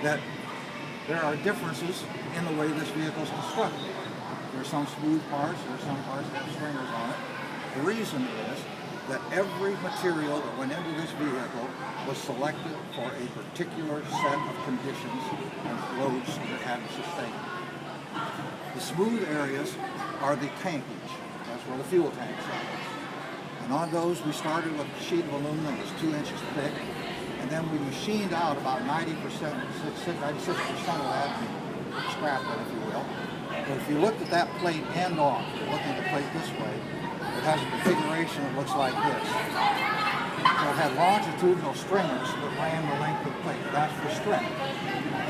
that there are differences in the way this vehicle is constructed. There are some smooth parts, there are some parts that have stringers on it. The reason is that every material that went into this vehicle was selected for a particular set of conditions and loads that it had to sustain. The smooth areas are the tankage. That's where the fuel tanks are. And on those, we started with a sheet of aluminum that was 2 inches thick, and then we machined out about 96% of that, and scrapped it, if you will. But if you looked at that plate end on, looking at the plate this way, it has a configuration that looks like this. So it had longitudinal stringers that ran the length of the plate. That's for strength.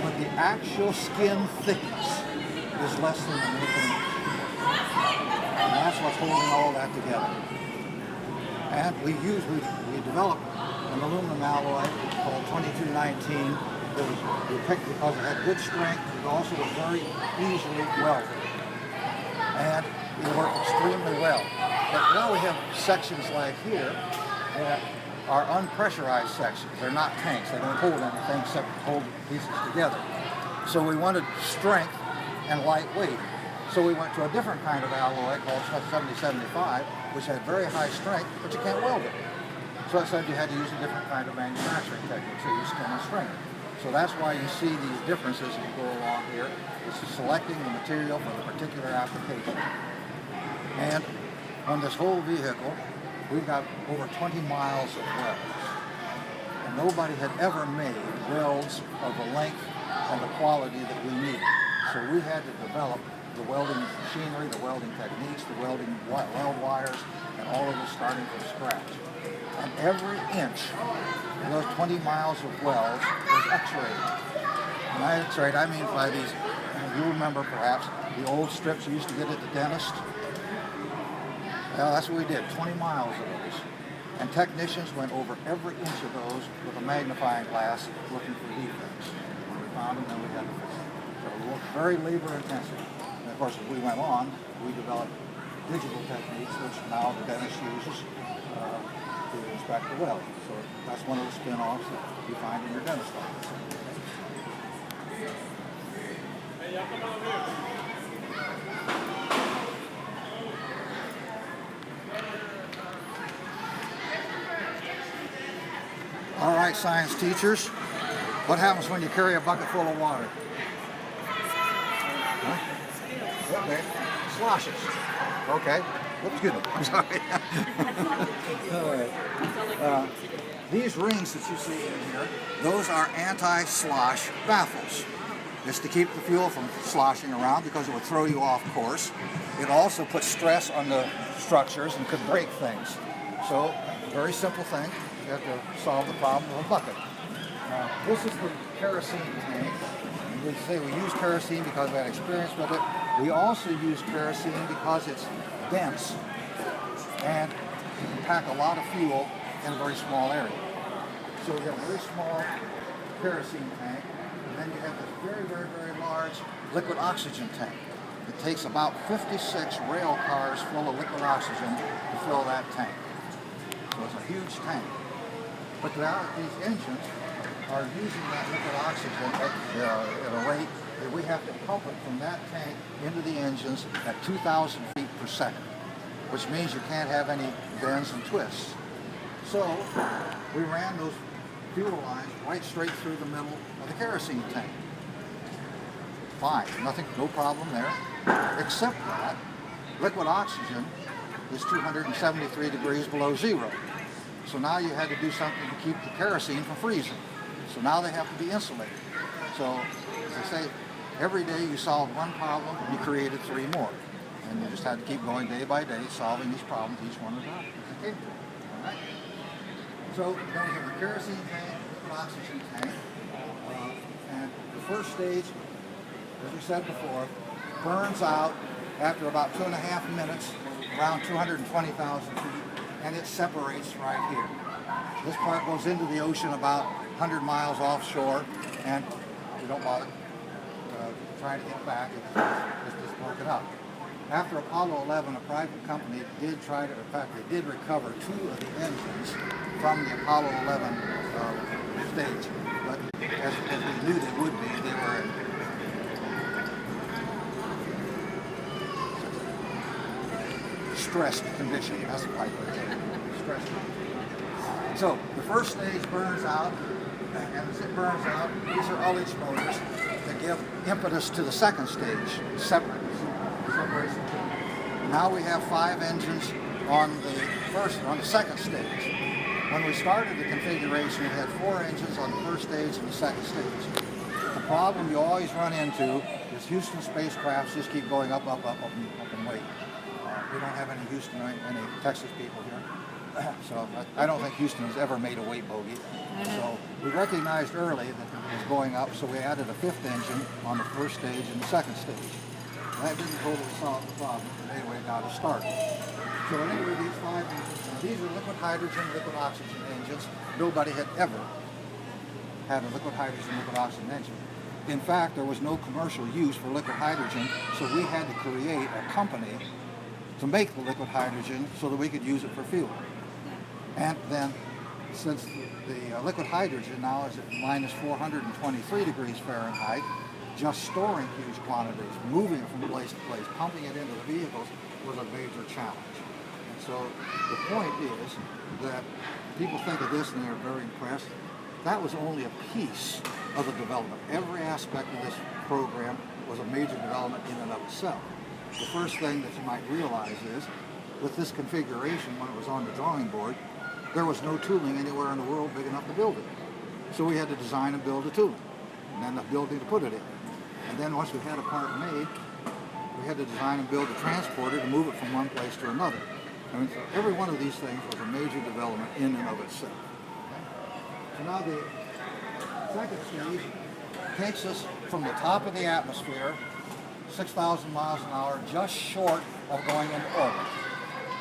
But the actual skin thickness is less than an inch. And that's what's holding all that together. And we developed an aluminum alloy called 2219 that we picked because it had good strength. It also was very easily welded. And it worked extremely well. But now we have sections like here that are unpressurized sections. They're not tanks. They don't hold anything except hold pieces together. So we wanted strength and lightweight. So we went to a different kind of alloy called 7075, which had very high strength, but you can't weld it. So I said you had to use a different kind of manufacturing technique, so you use skin and stringer. So that's why you see these differences as you go along here. It's selecting the material for the particular application. And on this whole vehicle, we've got over 20 miles of welds. And nobody had ever made welds of the length and the quality that we needed. So we had to develop the welding machinery, the welding techniques, the welding weld wires, and all of this starting from scratch. And every inch of those 20 miles of welds was x-rayed. When I x-rayed, I mean by these, you remember perhaps, the old strips you used to get at the dentist? Well, that's what we did, 20 miles of those. And technicians went over every inch of those with a magnifying glass looking for defects. When we found them, then we had to fix them. So it was very labor intensive. And of course, as we went on, we developed digital techniques, which now the dentist uses to inspect the weld. So that's one of the spin-offs that you find in your dentist office. Hey, y'all come on here. All right, science teachers, what happens when you carry a bucket full of water? Huh? Okay, sloshes. Okay. Whoops, excuse me. I'm sorry. All right. These rings that you see in here, those are anti-slosh baffles. It's to keep the fuel from sloshing around because it would throw you off course. It also puts stress on the structures and could break things. So, very simple thing. You have to solve the problem of a bucket. This is the kerosene tank. We say we use kerosene because we had experience with it. We also use kerosene because it's dense and you can pack a lot of fuel in a very small area. So we have a very small kerosene tank, and then you have this very, very, very large liquid oxygen tank. It takes about 56 rail cars full of liquid oxygen to fill that tank. So it's a huge tank. But these engines are using that liquid oxygen at a rate that we have to pump it from that tank into the engines at 2,000 feet per second, which means you can't have any bends and twists. So we ran those fuel lines right straight through the middle of the kerosene tank. Fine, nothing, no problem there, except that liquid oxygen is 273 degrees below zero. So now you had to do something to keep the kerosene from freezing. So now they have to be insulated. So, as I say, every day you solved one problem, you created three more. And you just had to keep going day by day, solving these problems, each one at a time, as it came to. All right? So, then we have the kerosene tank, liquid oxygen tank, and the first stage, as we said before, burns out after about 2.5 minutes, around 220,000 feet, and it separates right here. This part goes into the ocean about 100 miles offshore, and we don't bother trying to get back. It's just broke it up. After Apollo 11, a private company did try to, in fact, they did recover 2 of the engines from the Apollo 11 stage. But as we knew they would be. They were in stressed condition. That's the right word. Stressed condition. So the first stage burns out, and as it burns out, these are ullage motors that give impetus to the second stage, separation. Now we have 5 engines on the second stage. When we started the configuration, we had 4 engines on the first stage and the second stage. The problem you always run into is Houston spacecrafts just keep going up in weight. We don't have any Houston or any Texas people here. So I don't think Houston has ever made a weight bogey. So we recognized early that it was going up, so we added a 5th engine on the first stage and the second stage. That didn't totally solve the problem, but anyway, it got us started. So anyway, these 5 engines, these are liquid hydrogen, liquid oxygen engines. Nobody had ever had a liquid hydrogen, liquid oxygen engine. In fact, there was no commercial use for liquid hydrogen, so we had to create a company to make the liquid hydrogen so that we could use it for fuel. And then, since the liquid hydrogen now is at minus 423 degrees Fahrenheit, just storing huge quantities, moving it from place to place, pumping it into the vehicles was a major challenge. And so the point is that people think of this and they're very impressed. That was only a piece of the development. Every aspect of this program was a major development in and of itself. The first thing that you might realize is, with this configuration, when it was on the drawing board, there was no tooling anywhere in the world big enough to build it. So we had to design and build the tooling, and then the building to put it in. And then once we had a part made, we had to design and build a transporter to move it from one place to another. I mean, every one of these things was a major development in and of itself. So now the second stage takes us from the top of the atmosphere, 6,000 miles an hour, just short of going into orbit.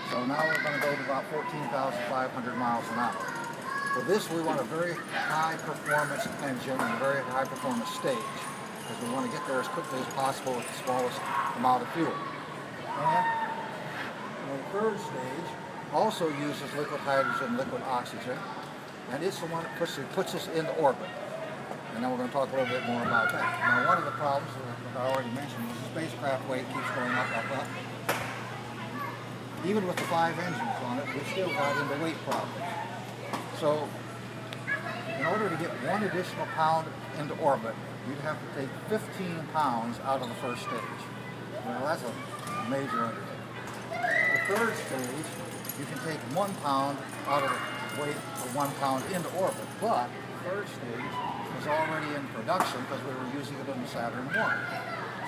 So now we're going to go to about 14,500 miles an hour. For this, we want a very high performance engine and a very high performance stage, because we want to get there as quickly as possible with the smallest amount of fuel. And the third stage also uses liquid hydrogen, liquid oxygen, and it's the one that puts us into orbit. And then we're going to talk a little bit more about that. Now, one of the problems that I already mentioned was the spacecraft weight keeps going up. Even with the 5 engines on it, we still got into weight problems. So, in order to get 1 additional pound into orbit, you'd have to take 15 pounds out of the first stage. Well, that's a major undertaking. The third stage, you can take 1 pound out of the weight or 1 pound into orbit, but the third stage was already in production because we were using it on the Saturn I.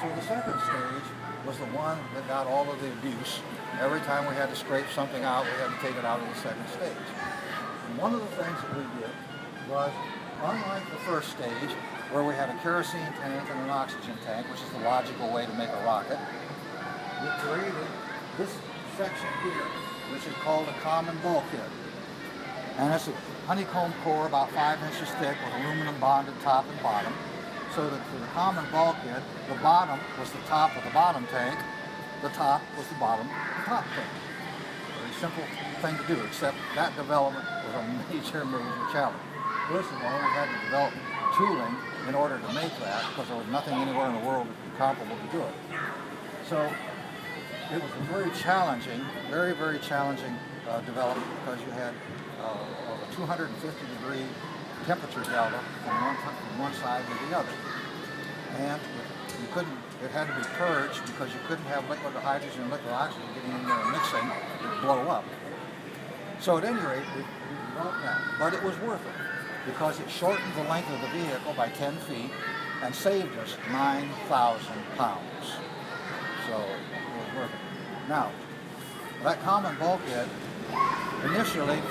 So the second stage was the one that got all of the abuse. Every time we had to scrape something out, we had to take it out of the second stage. And one of the things that we did was, unlike the first stage, where we had a kerosene tank and an oxygen tank, which is the logical way to make a rocket, we created this section here, which is called a common bulkhead. And it's a honeycomb core about 5 inches thick with aluminum bonded top and bottom. So that for the common bulkhead, the bottom was the top of the bottom tank, the top was the bottom of the top tank. Very simple thing to do, except that development was a major challenge. First of all, we had to develop tooling in order to make that, because there was nothing anywhere in the world that was comparable to do it. So it was a very challenging, very, very challenging development, because you had a 250-degree temperature delta from one side to the other. And you couldn't, it had to be purged because you couldn't have liquid hydrogen and liquid oxygen getting in there and mixing, it would blow up. So at any rate, we developed that. But it was worth it because it shortened the length of the vehicle by 10 feet and saved us 9,000 pounds. So it was worth it. Now, that common bulkhead, initially,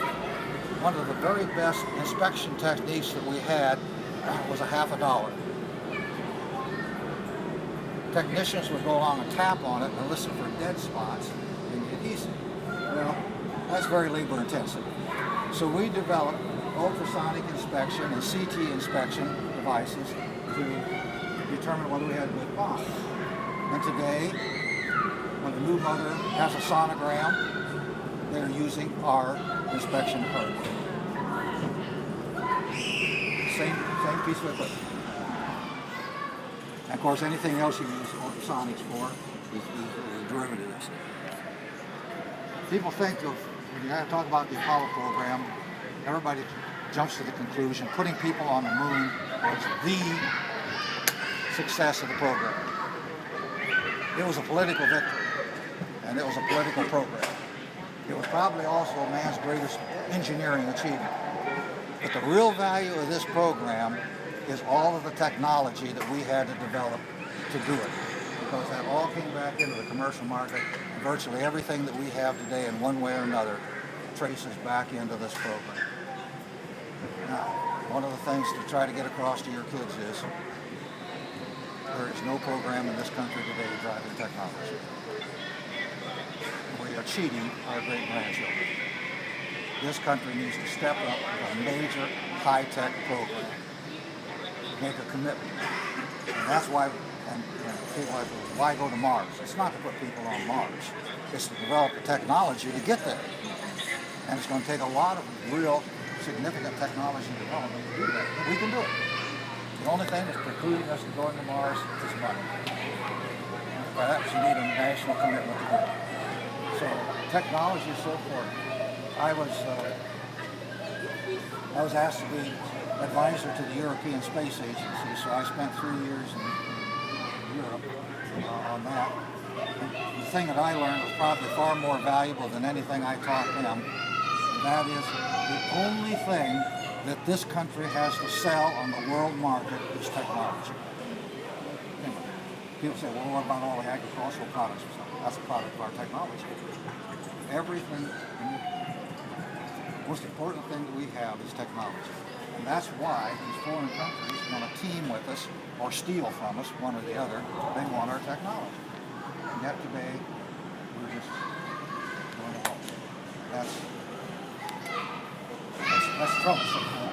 one of the very best inspection techniques that we had was $50. Technicians would go along and tap on it and listen for dead spots in the adhesive. Well, that's very labor intensive. So we developed ultrasonic inspection and CT inspection devices to determine whether we had good bonds. And today, when the new motor has a sonogram, they're using our inspection code. Same piece of equipment. And of course, anything else you use ultrasonics for is a derivative of this. People think of, when you talk about the Apollo program, everybody jumps to the conclusion putting people on the moon was the success of the program. It was a political victory, and it was a political program. It was probably also man's greatest engineering achievement. But the real value of this program is all of the technology that we had to develop to do it, because that all came back into the commercial market, and virtually everything that we have today in one way or another traces back into this program. Now, one of the things to try to get across to your kids is there is no program in this country today driving technology. We are cheating our great-grandchildren. This country needs to step up with a major high-tech program. Make a commitment. And that's why, people are, why go to Mars? It's not to put people on Mars. It's to develop the technology to get there. And it's going to take a lot of real significant technology development to do that. But we can do it. The only thing that's precluding us from going to Mars is money. Perhaps you need a national commitment to do it. So technology is so important. I was asked to be advisor to the European Space Agency, so I spent 3 years in Europe on that. The thing that I learned was probably far more valuable than anything I taught them. That is, the only thing that this country has to sell on the world market is technology. People say, well, what about all the agricultural products? That's a product of our technology. Everything, the most important thing that we have is technology. And that's why these foreign countries want to team with us or steal from us, one or the other. They want our technology. And yet today, we're just going along. That's troublesome.